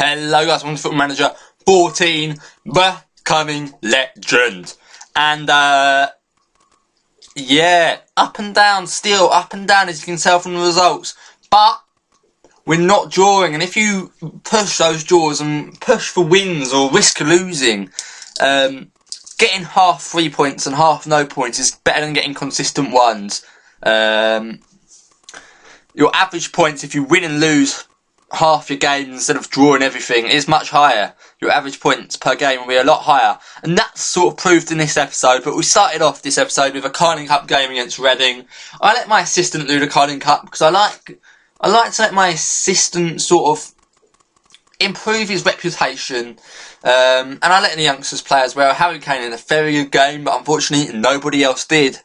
Hello guys, I'm the Football Manager 14, becoming legend. And yeah, up and down still, up and down as you can tell from the results. But we're not drawing, and if you push those draws and push for wins or risk losing, getting half 3 points and half no points is better than getting consistent ones. Your average points, if you win and lose half your games instead of drawing everything, is much higher. Your average points per game will be a lot higher, and that's sort of proved in this episode. But we started off this episode with a Carling Cup game against Reading. I let my assistant do the Carling Cup because I like to let my assistant sort of improve his reputation, and I let the youngsters play as well. Harry Kane in a very good game, but unfortunately nobody else did.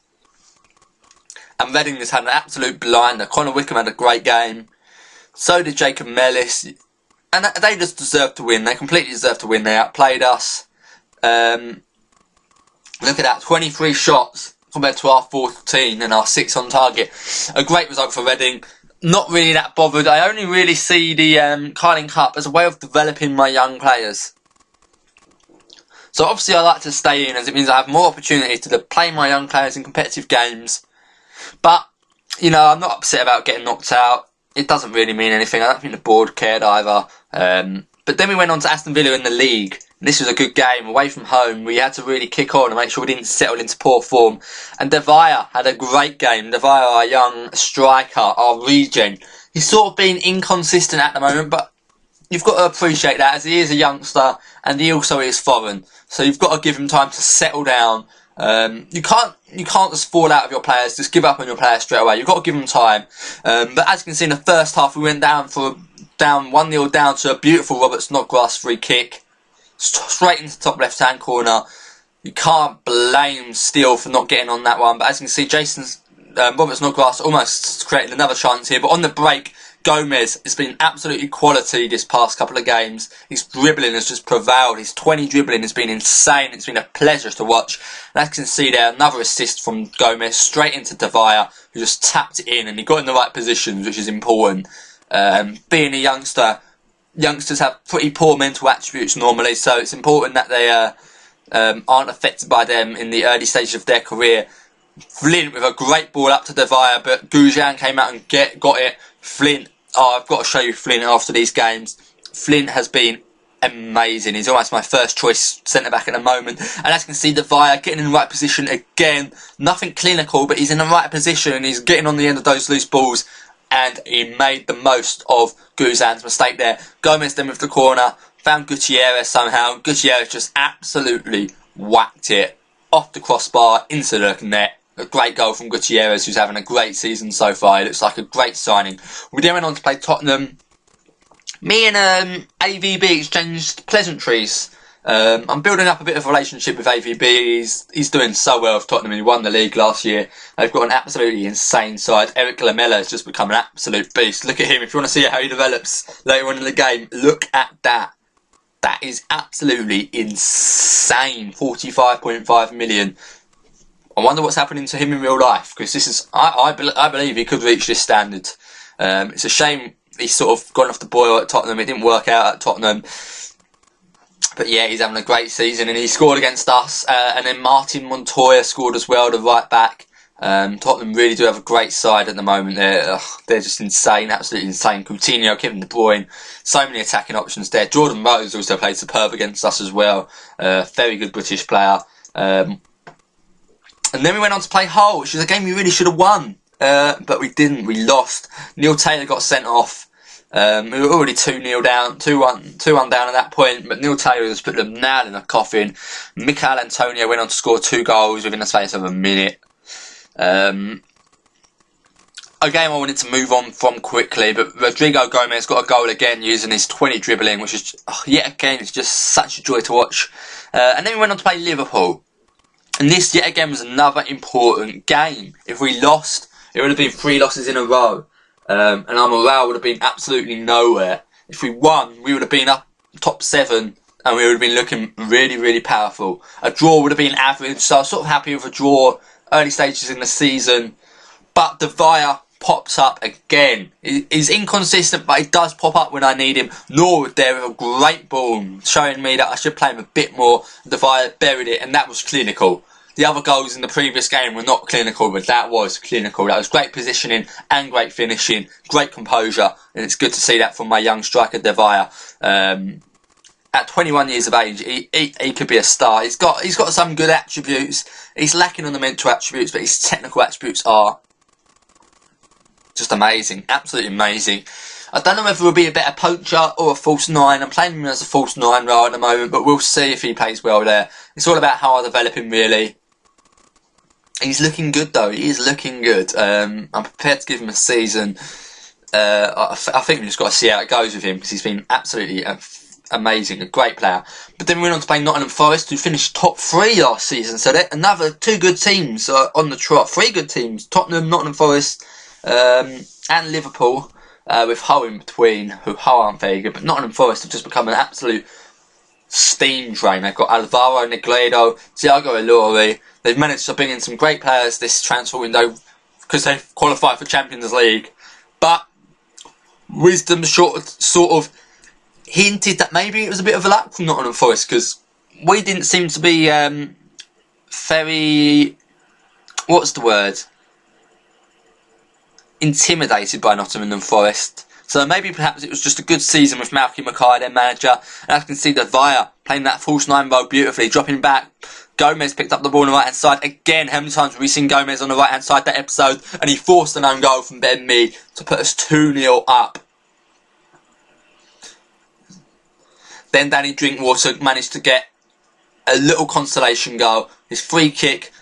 And Reading just had an absolute blinder. Connor Wickham had a great game. So did Jacob Mellis. And they just deserved to win. They completely deserved to win. They outplayed us. Look at that. 23 shots compared to our 14 and our 6 on target. A great result for Reading. Not really that bothered. I only really see the Carling Cup as a way of developing my young players. So obviously I like to stay in, as it means I have more opportunity to play my young players in competitive games. But, you know, I'm not upset about getting knocked out. It doesn't really mean anything. I don't think the board cared either. But then we went on to Aston Villa in the league. This was a good game. Away from home, we had to really kick on and make sure we didn't settle into poor form. And Devaya had a great game. Devaya, our young striker, our regen. He's sort of been inconsistent at the moment, but you've got to appreciate that, as he is a youngster and he also is foreign. So you've got to give him time to settle down. You can't just fall out of your players, just give up on your players straight away. You've got to give them time. But as you can see in the first half, we went down 1-0 down to a beautiful Robert Snodgrass free kick, straight into the top left hand corner. You can't blame Steele for not getting on that one. But as you can see, Robert Snodgrass almost created another chance here. But on the break, Gomez has been absolutely quality this past couple of games. His dribbling has just prevailed. His 20 dribbling has been insane. It's been a pleasure to watch. And as you can see there, another assist from Gomez straight into Devaya, who just tapped it in, and he got in the right positions, which is important. Being a youngster, youngsters have pretty poor mental attributes normally, so it's important that they aren't affected by them in the early stages of their career. Flint with a great ball up to Devaya, but Gujan came out and got it. Flint, I've got to show you Flint after these games. Flint has been amazing. He's almost my first choice centre-back at the moment. And as you can see, Devaya getting in the right position again. Nothing clinical, but he's in the right position and he's getting on the end of those loose balls. And he made the most of Guzan's mistake there. Gomez then with the corner, found Gutierrez somehow. Gutierrez just absolutely whacked it off the crossbar into the net. A great goal from Gutierrez, who's having a great season so far. It looks like a great signing. We then went on to play Tottenham. Me and AVB exchanged pleasantries. I'm building up a bit of a relationship with AVB. He's doing so well with Tottenham. He won the league last year. They've got an absolutely insane side. Eric Lamela has just become an absolute beast. Look at him. If you want to see how he develops later on in the game, look at that. That is absolutely insane. 45.5 million. I wonder what's happening to him in real life, because this is, I believe he could reach this standard. It's a shame he's sort of gone off the boil at Tottenham. It didn't work out at Tottenham. But yeah, he's having a great season, and he scored against us. And then Martin Montoya scored as well, the right back. Tottenham really do have a great side at the moment. They're just insane, absolutely insane. Coutinho, Kevin De Bruyne, so many attacking options there. Jordan Rose also played superb against us as well. Very good British player. And then we went on to play Hull, which is a game we really should have won. But we didn't. We lost. Neil Taylor got sent off. We were already 2-0 down, 2-1 down at that point. But Neil Taylor just put the nail in the coffin. Michael Antonio went on to score 2 goals within the space of a minute. A game I wanted to move on from quickly, but Rodrigo Gomez got a goal again using his 20 dribbling, which is, yet again, it's just such a joy to watch. And then we went on to play Liverpool. And this, yet again, was another important game. If we lost, it would have been 3 losses in a row. And our morale would have been absolutely nowhere. If we won, we would have been up top 7, and we would have been looking really, really powerful. A draw would have been average, so I was sort of happy with a draw early stages in the season. But Devaya pops up again. He's inconsistent, but he does pop up when I need him. Norwood there with a great ball, showing me that I should play him a bit more. De Vaya buried it, and that was clinical. The other goals in the previous game were not clinical, but that was clinical. That was great positioning and great finishing, great composure, and it's good to see that from my young striker De Vaya. At 21 years of age, he could be a star. He's got some good attributes. He's lacking on the mental attributes, but his technical attributes are just amazing, absolutely amazing. I don't know whether he'll be a better poacher or a false nine. I'm playing him as a false nine role at the moment, but we'll see if he plays well there. It's all about how I develop him, really. He's looking good, though. He is looking good. I'm prepared to give him a season. I think we've just got to see how it goes with him, because he's been absolutely amazing, a great player. But then we went on to play Nottingham Forest, who finished top 3 last season. So another 2 good teams on the trot. 3 good teams: Tottenham, Nottingham Forest, and Liverpool, with Hull in between, who Hull aren't very good. But Nottingham Forest have just become an absolute steam train. They've got Alvaro Negredo, Thiago Ilori. They've managed to bring in some great players this transfer window because they've qualified for Champions League. But Wisdom sort of hinted that maybe it was a bit of a luck from Nottingham Forest, because we didn't seem to be very, what's the word, intimidated by Nottingham Forest. So maybe perhaps it was just a good season with Malky Mackay, their manager. And I can see De Vaya playing that false 9 role beautifully, dropping back. Gomez picked up the ball on the right hand side. Again, how many times have we seen Gomez on the right hand side that episode? And he forced an own goal from Ben Mee to put us 2-0 up. Then Danny Drinkwater managed to get a little consolation goal. His free kick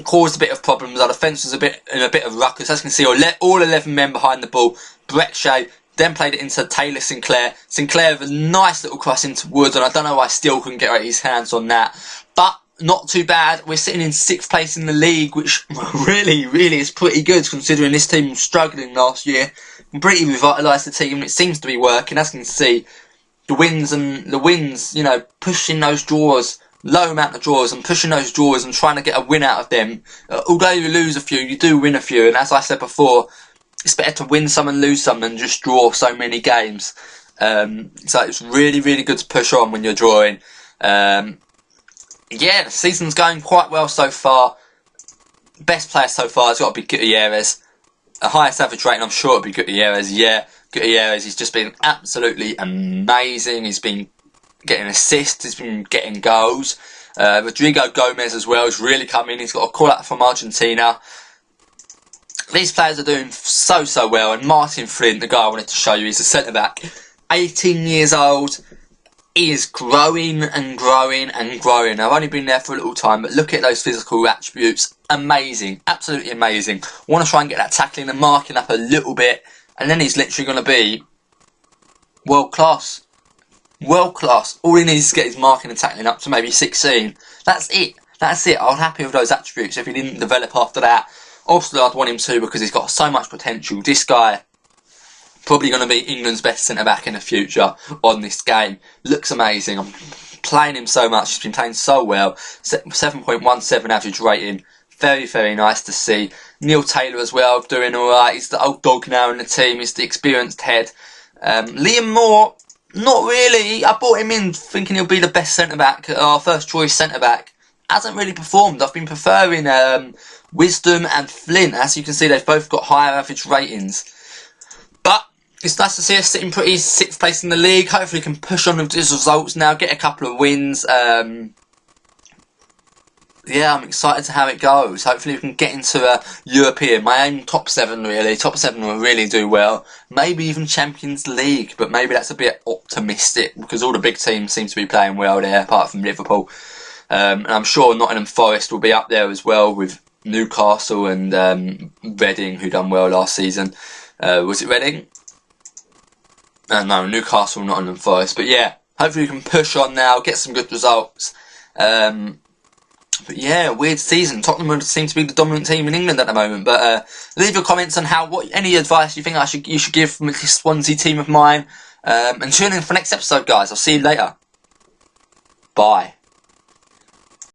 caused a bit of problems. Our defence was in a bit of ruckus. As you can see, all 11 men behind the ball. Brett Shea then played it into Taylor Sinclair. Sinclair with a nice little cross into Wood, and I don't know why Steele couldn't get his hands on that. But not too bad. We're sitting in 6th place in the league, which really is pretty good considering this team was struggling last year. Pretty revitalised the team, and it seems to be working. As you can see, the wins, you know, pushing those draws, low amount of draws, and pushing those draws and trying to get a win out of them. Although you lose a few, you do win a few, and as I said before, it's better to win some and lose some than just draw so many games. So it's really good to push on when you're drawing. Yeah, the season's going quite well so far. Best player so far has got to be Gutierrez. The highest average rating, I'm sure it'll be Gutierrez. Yeah, Gutierrez, he's just been absolutely amazing. He's been getting assists, he's been getting goals. Rodrigo Gomez as well has really come in. He's got a call out from Argentina. These players are doing so well. And Martin Flint, the guy I wanted to show you, he's a centre back, 18 years old. He is growing and growing. I've only been there for a little time, but look at those physical attributes. Amazing, absolutely amazing. I want to try and get that tackling and marking up a little bit, and then he's literally going to be world class. All he needs is to get his marking and tackling up to maybe 16. That's it. I'm happy with those attributes. If he didn't develop after that, obviously I'd want him to, because he's got so much potential. This guy, probably going to be England's best centre-back in the future on this game. Looks amazing. I'm playing him so much. He's been playing so well. 7.17 average rating. Very nice to see. Neil Taylor as well, doing alright. He's the old dog now in the team. He's the experienced head. Liam Moore, not really. I brought him in thinking he'll be the best centre-back, our first choice centre-back. Hasn't really performed. I've been preferring Wisdom and Flint. As you can see, they've both got higher average ratings. But it's nice to see us sitting pretty 6th place in the league. Hopefully we can push on with these results now, get a couple of wins. Yeah, I'm excited to how it goes. Hopefully we can get into European. My aim, top 7 really. Top 7 will really do well. Maybe even Champions League, but maybe that's a bit optimistic because all the big teams seem to be playing well there, apart from Liverpool. And I'm sure Nottingham Forest will be up there as well with Newcastle and Reading, who done well last season. Was it Reading? No, Newcastle, Nottingham Forest. But yeah, hopefully we can push on now, get some good results. But yeah, weird season. Tottenham seem to be the dominant team in England at the moment. But leave your comments on any advice you think you should give from this Swansea team of mine. And tune in for the next episode, guys. I'll see you later. Bye.